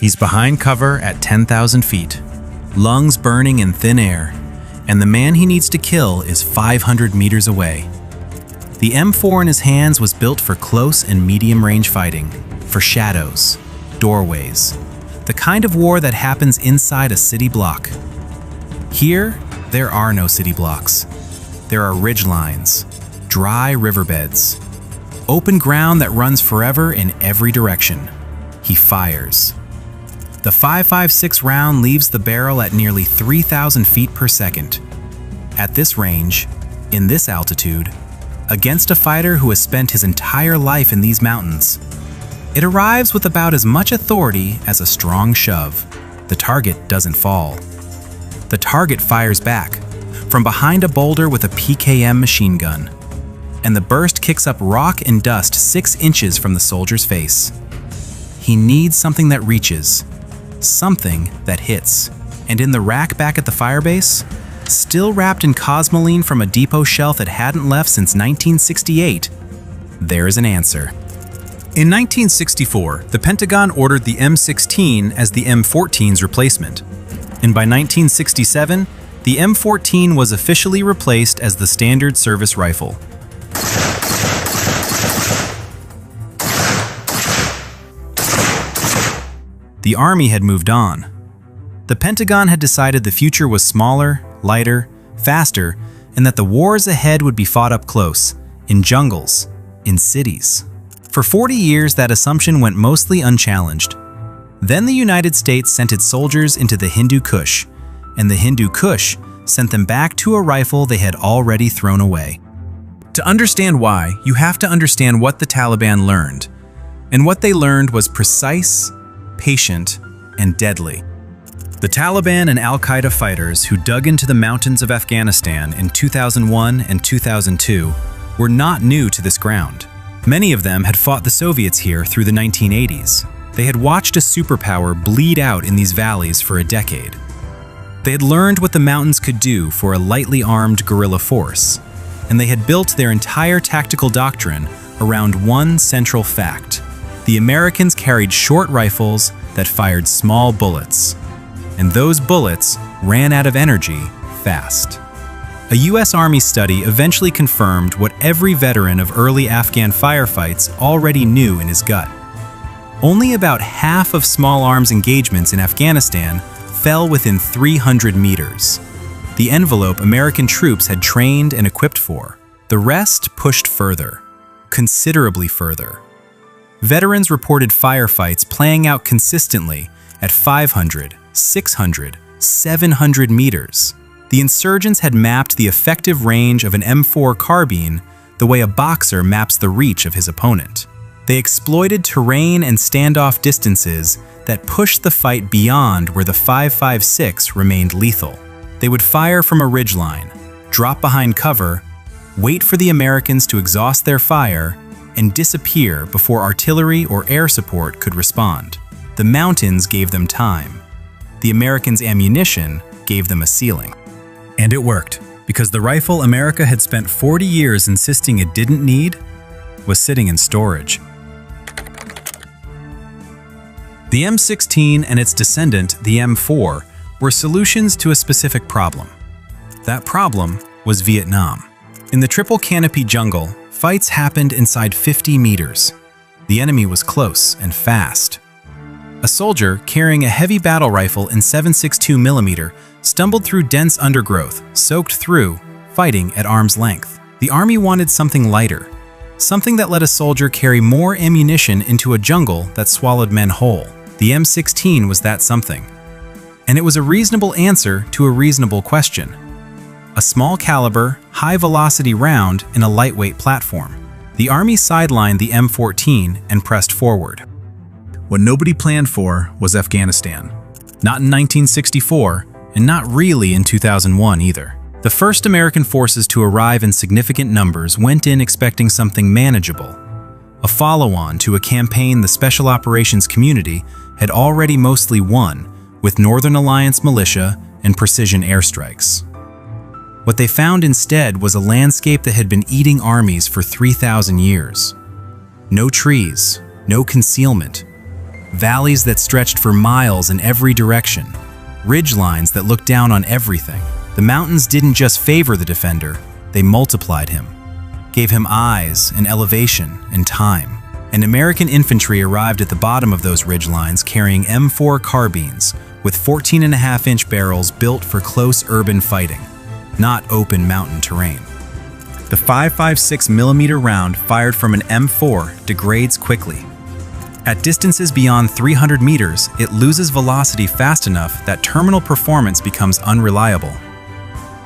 He's behind cover at 10,000 feet, lungs burning in thin air, and the man he needs to kill is 500 meters away. The M4 in his hands was built for close and medium-range fighting, for shadows, doorways, the kind of war that happens inside a city block. Here, there are no city blocks. There are ridgelines, dry riverbeds, open ground that runs forever in every direction. He fires. The .556 round leaves the barrel at nearly 3,000 feet per second. At this range, in this altitude, against a fighter who has spent his entire life in these mountains, it arrives with about as much authority as a strong shove. The target doesn't fall. The target fires back, from behind a boulder with a PKM machine gun, and the burst kicks up rock and dust 6 inches from the soldier's face. He needs something that reaches, something that hits. And in the rack back at the firebase, still wrapped in cosmoline from a depot shelf that hadn't left since 1968, there is an answer. In 1964, the Pentagon ordered the M16 as the M14's replacement. And by 1967, the M14 was officially replaced as the standard service rifle. The Army had moved on. The Pentagon had decided the future was smaller, lighter, faster, and that the wars ahead would be fought up close, in jungles, in cities. For 40 years, that assumption went mostly unchallenged. Then the United States sent its soldiers into the Hindu Kush, and the Hindu Kush sent them back to a rifle they had already thrown away. To understand why, you have to understand what the Taliban learned. And what they learned was precise, patient, and deadly. The Taliban and Al-Qaeda fighters who dug into the mountains of Afghanistan in 2001 and 2002 were not new to this ground. Many of them had fought the Soviets here through the 1980s. They had watched a superpower bleed out in these valleys for a decade. They had learned what the mountains could do for a lightly armed guerrilla force, and they had built their entire tactical doctrine around one central fact. The Americans carried short rifles that fired small bullets, and those bullets ran out of energy fast. A U.S. Army study eventually confirmed what every veteran of early Afghan firefights already knew in his gut. Only about half of small arms engagements in Afghanistan fell within 300 meters. The envelope American troops had trained and equipped for. The rest pushed further, considerably further. Veterans reported firefights playing out consistently at 500, 600, 700 meters. The insurgents had mapped the effective range of an M4 carbine the way a boxer maps the reach of his opponent. They exploited terrain and standoff distances that pushed the fight beyond where the .556 remained lethal. They would fire from a ridgeline, drop behind cover, wait for the Americans to exhaust their fire, and disappear before artillery or air support could respond. The mountains gave them time. The Americans' ammunition gave them a ceiling. And it worked, because the rifle America had spent 40 years insisting it didn't need was sitting in storage. The M16 and its descendant, the M4, were solutions to a specific problem. That problem was Vietnam. In the triple canopy jungle, fights happened inside 50 meters. The enemy was close and fast. A soldier carrying a heavy battle rifle in 7.62 mm stumbled through dense undergrowth, soaked through, fighting at arm's length. The Army wanted something lighter, something that let a soldier carry more ammunition into a jungle that swallowed men whole. The M16 was that something. And it was a reasonable answer to a reasonable question. A small caliber, high-velocity round in a lightweight platform. The Army sidelined the M14 and pressed forward. What nobody planned for was Afghanistan. Not in 1964, and not really in 2001 either. The first American forces to arrive in significant numbers went in expecting something manageable, a follow-on to a campaign the Special Operations community had already mostly won with Northern Alliance militia and precision airstrikes. What they found instead was a landscape that had been eating armies for 3,000 years. No trees, no concealment, valleys that stretched for miles in every direction, ridge lines that looked down on everything. The mountains didn't just favor the defender, they multiplied him, gave him eyes and elevation and time. And American infantry arrived at the bottom of those ridge lines carrying M4 carbines with 14.5-inch barrels built for close urban fighting, not open mountain terrain. The 5.56mm round fired from an M4 degrades quickly. At distances beyond 300 meters, it loses velocity fast enough that terminal performance becomes unreliable.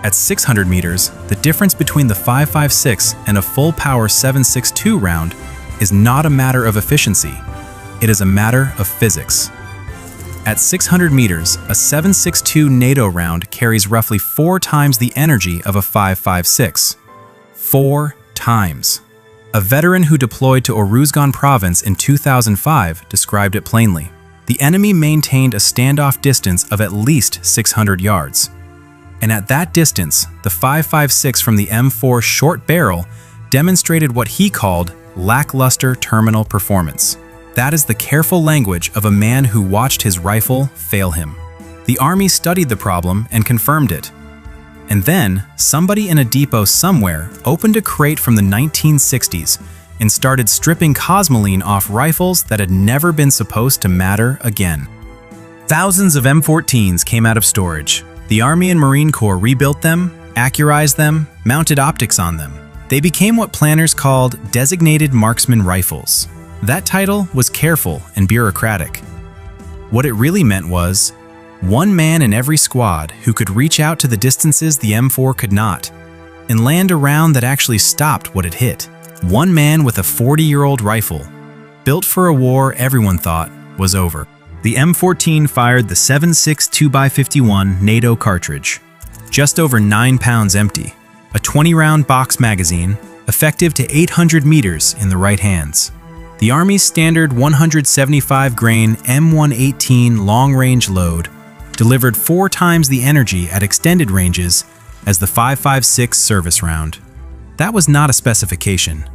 At 600 meters, the difference between the 5.56 and a full-power 7.62 round is not a matter of efficiency, it is a matter of physics. At 600 meters, a 7.62 NATO round carries roughly 4 times the energy of a 5.56. 4 times. A veteran who deployed to Oruzgan province in 2005 described it plainly. The enemy maintained a standoff distance of at least 600 yards. And at that distance, the 5.56 from the M4 short barrel demonstrated what he called lackluster terminal performance. That is the careful language of a man who watched his rifle fail him. The Army studied the problem and confirmed it. And then, somebody in a depot somewhere opened a crate from the 1960s and started stripping cosmoline off rifles that had never been supposed to matter again. Thousands of M14s came out of storage. The Army and Marine Corps rebuilt them, accurized them, mounted optics on them. They became what planners called designated marksman rifles. That title was careful and bureaucratic. What it really meant was one man in every squad who could reach out to the distances the M4 could not and land a round that actually stopped what it hit. One man with a 40-year-old rifle, built for a war everyone thought was over. The M14 fired the 7.62 x 51 NATO cartridge, just over 9 pounds empty, a 20-round box magazine, effective to 800 meters in the right hands. The Army's standard 175-grain M118 long-range load delivered 4 times the energy at extended ranges as the 5.56 service round. That was not a specification.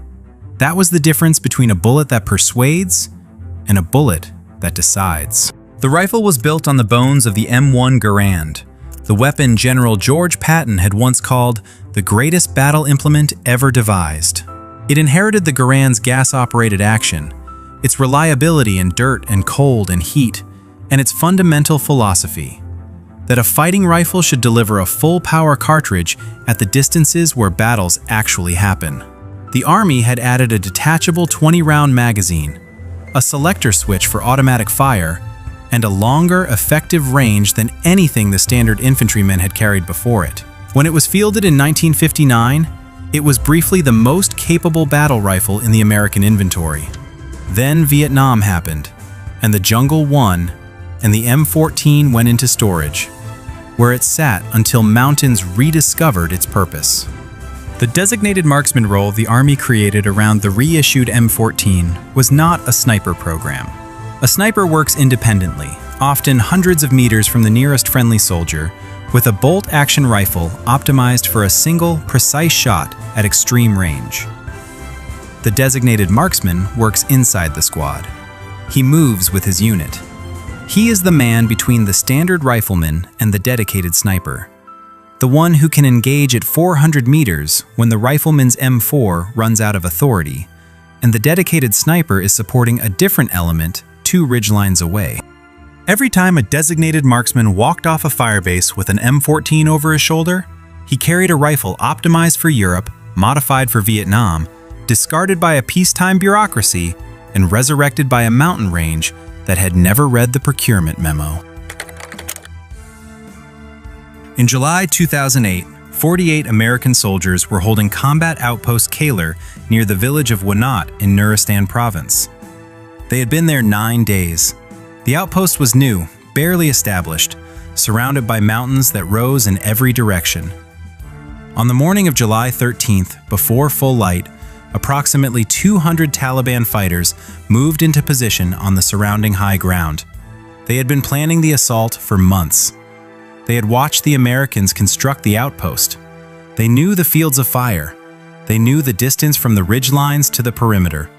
That was the difference between a bullet that persuades and a bullet that decides. The rifle was built on the bones of the M1 Garand, the weapon General George Patton had once called the greatest battle implement ever devised. It inherited the Garand's gas-operated action, its reliability in dirt and cold and heat, and its fundamental philosophy that a fighting rifle should deliver a full-power cartridge at the distances where battles actually happen. The Army had added a detachable 20-round magazine, a selector switch for automatic fire, and a longer, effective range than anything the standard infantryman had carried before it. When it was fielded in 1959, it was briefly the most capable battle rifle in the American inventory. Then Vietnam happened, and the jungle won, and the M14 went into storage, where it sat until mountains rediscovered its purpose. The designated marksman role the Army created around the reissued M14 was not a sniper program. A sniper works independently, often hundreds of meters from the nearest friendly soldier, with a bolt-action rifle optimized for a single, precise shot at extreme range. The designated marksman works inside the squad. He moves with his unit. He is the man between the standard rifleman and the dedicated sniper, the one who can engage at 400 meters when the rifleman's M4 runs out of authority, and the dedicated sniper is supporting a different element 2 ridgelines away. Every time a designated marksman walked off a firebase with an M14 over his shoulder, he carried a rifle optimized for Europe, modified for Vietnam, discarded by a peacetime bureaucracy, and resurrected by a mountain range that had never read the procurement memo. In July 2008, 48 American soldiers were holding combat outpost Kaler near the village of Wanat in Nuristan province. They had been there 9 days. The outpost was new, barely established, surrounded by mountains that rose in every direction. On the morning of July 13th, before full light, approximately 200 Taliban fighters moved into position on the surrounding high ground. They had been planning the assault for months. They had watched the Americans construct the outpost. They knew the fields of fire. They knew the distance from the ridge lines to the perimeter.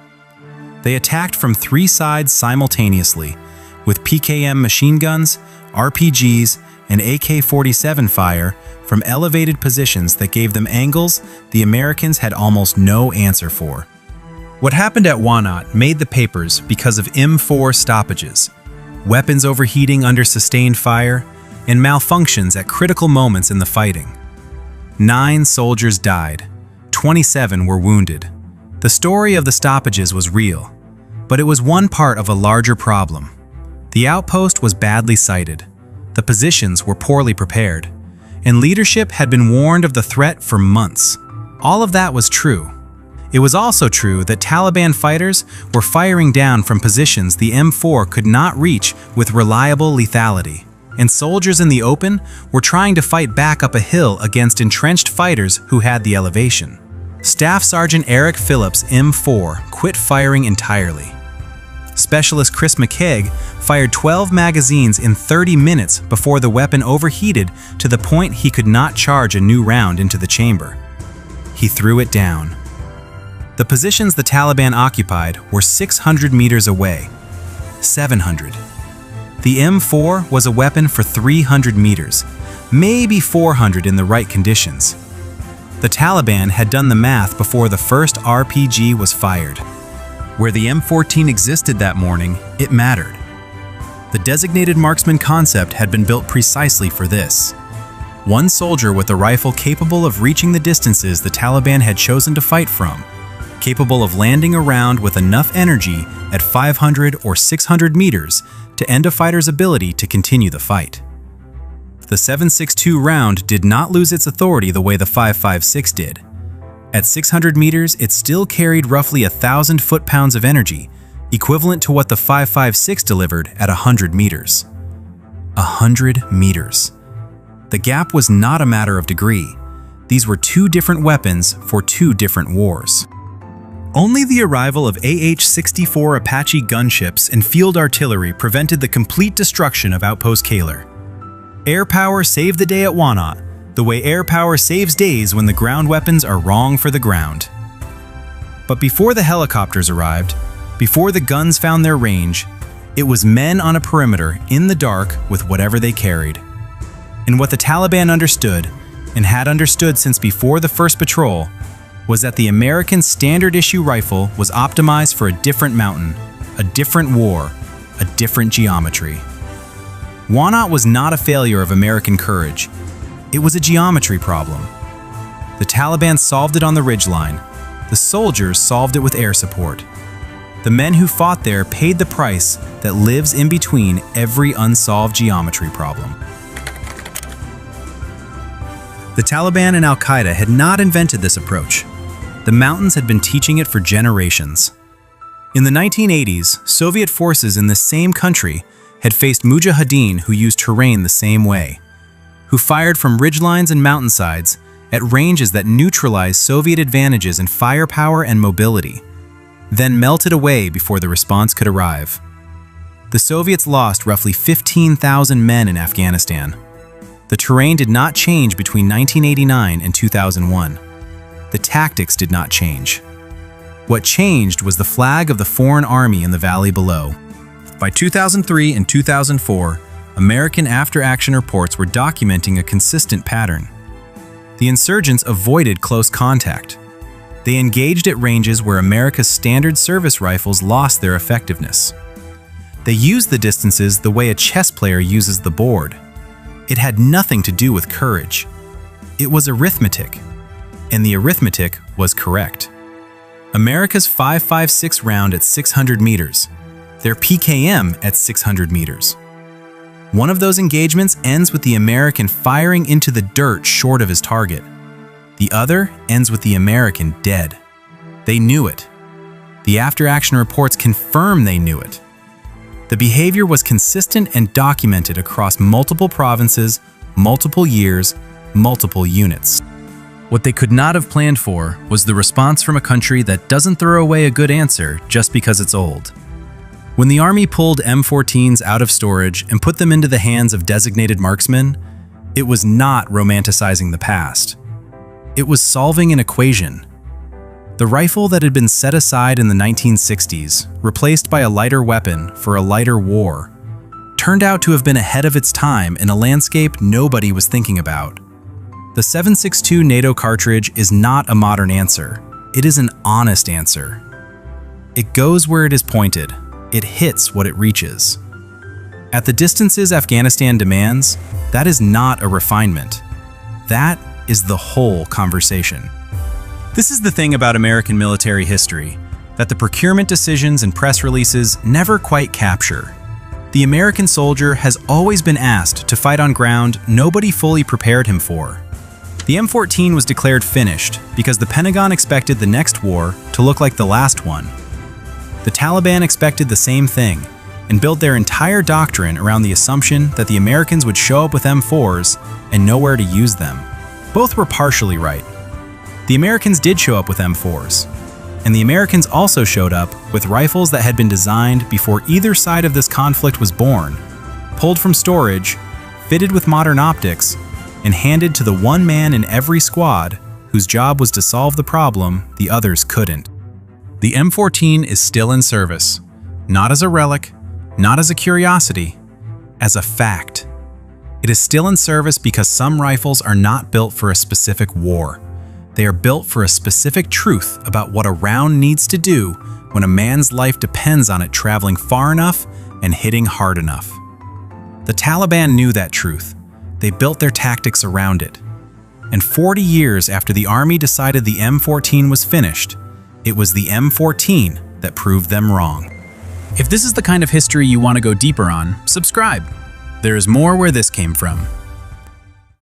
They attacked from 3 sides simultaneously, with PKM machine guns, RPGs, and AK-47 fire from elevated positions that gave them angles the Americans had almost no answer for. What happened at Wanat made the papers because of M4 stoppages, weapons overheating under sustained fire, and malfunctions at critical moments in the fighting. 9 soldiers died, 27 were wounded. The story of the stoppages was real, but it was one part of a larger problem. The outpost was badly sited, the positions were poorly prepared, and leadership had been warned of the threat for months. All of that was true. It was also true that Taliban fighters were firing down from positions the M4 could not reach with reliable lethality, and soldiers in the open were trying to fight back up a hill against entrenched fighters who had the elevation. Staff Sergeant Eric Phillips' M4 quit firing entirely. Specialist Chris McKeag fired 12 magazines in 30 minutes before the weapon overheated to the point he could not charge a new round into the chamber. He threw it down. The positions the Taliban occupied were 600 meters away. 700. The M4 was a weapon for 300 meters, maybe 400 in the right conditions. The Taliban had done the math before the first RPG was fired. Where the M14 existed that morning, it mattered. The designated marksman concept had been built precisely for this. One soldier with a rifle capable of reaching the distances the Taliban had chosen to fight from, capable of landing a round with enough energy at 500 or 600 meters to end a fighter's ability to continue the fight. The 7.62 round did not lose its authority the way the 5.56 did. At 600 meters, it still carried roughly 1,000 foot-pounds of energy, equivalent to what the 5.56 delivered at 100 meters. 100 meters. The gap was not a matter of degree. These were 2 different weapons for 2 different wars. Only the arrival of AH-64 Apache gunships and field artillery prevented the complete destruction of Outpost Kaler. Air power saved the day at Wanat, the way air power saves days when the ground weapons are wrong for the ground. But before the helicopters arrived, before the guns found their range, it was men on a perimeter in the dark with whatever they carried. And what the Taliban understood, and had understood since before the first patrol, was that the American standard-issue rifle was optimized for a different mountain, a different war, a different geometry. Wanat was not a failure of American courage. It was a geometry problem. The Taliban solved it on the ridgeline. The soldiers solved it with air support. The men who fought there paid the price that lives in between every unsolved geometry problem. The Taliban and Al-Qaeda had not invented this approach. The mountains had been teaching it for generations. In the 1980s, Soviet forces in the same country had faced mujahideen who used terrain the same way, who fired from ridgelines and mountainsides at ranges that neutralized Soviet advantages in firepower and mobility, then melted away before the response could arrive. The Soviets lost roughly 15,000 men in Afghanistan. The terrain did not change between 1989 and 2001. The tactics did not change. What changed was the flag of the foreign army in the valley below. By 2003 and 2004, American after-action reports were documenting a consistent pattern. The insurgents avoided close contact. They engaged at ranges where America's standard service rifles lost their effectiveness. They used the distances the way a chess player uses the board. It had nothing to do with courage. It was arithmetic, and the arithmetic was correct. America's 5.56 round at 600 meters, their PKM at 600 meters. One of those engagements ends with the American firing into the dirt short of his target. The other ends with the American dead. They knew it. The after-action reports confirm they knew it. The behavior was consistent and documented across multiple provinces, multiple years, multiple units. What they could not have planned for was the response from a country that doesn't throw away a good answer just because it's old. When the Army pulled M14s out of storage and put them into the hands of designated marksmen, it was not romanticizing the past. It was solving an equation. The rifle that had been set aside in the 1960s, replaced by a lighter weapon for a lighter war, turned out to have been ahead of its time in a landscape nobody was thinking about. The 7.62 NATO cartridge is not a modern answer. It is an honest answer. It goes where it is pointed. It hits what it reaches. At the distances Afghanistan demands, that is not a refinement. That is the whole conversation. This is the thing about American military history, that the procurement decisions and press releases never quite capture. The American soldier has always been asked to fight on ground nobody fully prepared him for. The M14 was declared finished because the Pentagon expected the next war to look like the last one. The Taliban expected the same thing and built their entire doctrine around the assumption that the Americans would show up with M4s and know where to use them. Both were partially right. The Americans did show up with M4s, and the Americans also showed up with rifles that had been designed before either side of this conflict was born, pulled from storage, fitted with modern optics, and handed to the one man in every squad whose job was to solve the problem the others couldn't. The M14 is still in service, not as a relic, not as a curiosity, as a fact. It is still in service because some rifles are not built for a specific war. They are built for a specific truth about what a round needs to do when a man's life depends on it traveling far enough and hitting hard enough. The Taliban knew that truth. They built their tactics around it. And 40 years after the Army decided the M14 was finished, it was the M14 that proved them wrong. If this is the kind of history you want to go deeper on, subscribe. There is more where this came from.